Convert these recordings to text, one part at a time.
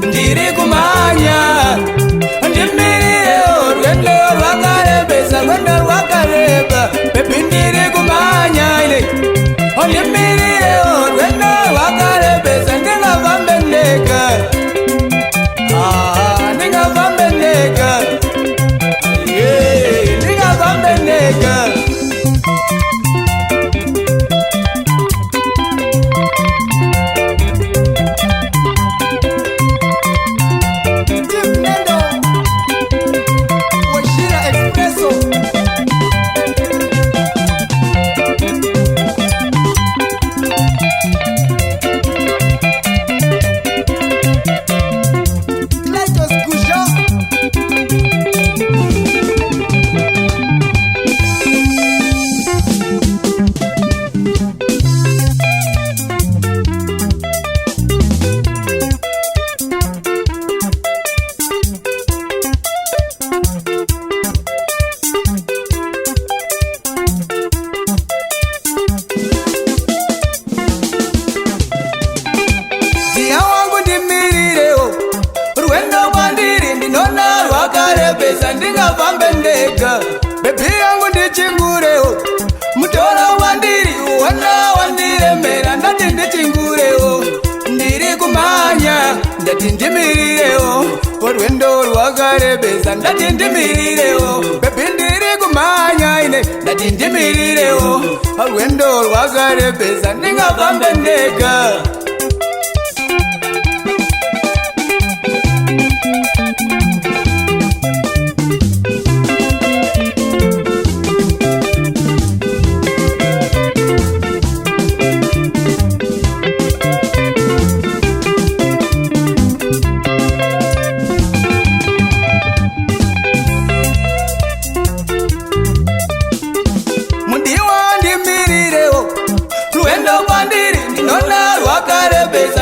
ndiri kumanya ndimirire urwendo rwakarebesa rwendo rwakareba bebi ndiri kumanya ine ndimirire urwendo rwakarebesa ndingavambeneka ndingavambeneka ndingavambeneka ndingavambeneka bebi yangu ndichingurewo mutora wandiri wana wandiremera ndati ndichingurewo ndiri kumanya ndati ndimirirewo urwendo rwakarebesa ndati ndimirirewo bebi ndiri kumanya ine ndati ndimirirewo urwendo rwakarebesa ndingavambeneka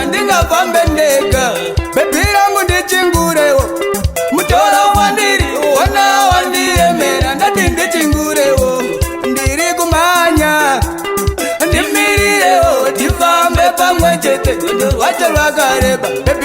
ndingavambeneka bebi yangu ndichingurewo mutora wandiri wana wandiremera ndati ndichingurewo ndiri kumanya ndimirirewo tifambe pamwe chete rwendo rwacho rwakareba bebi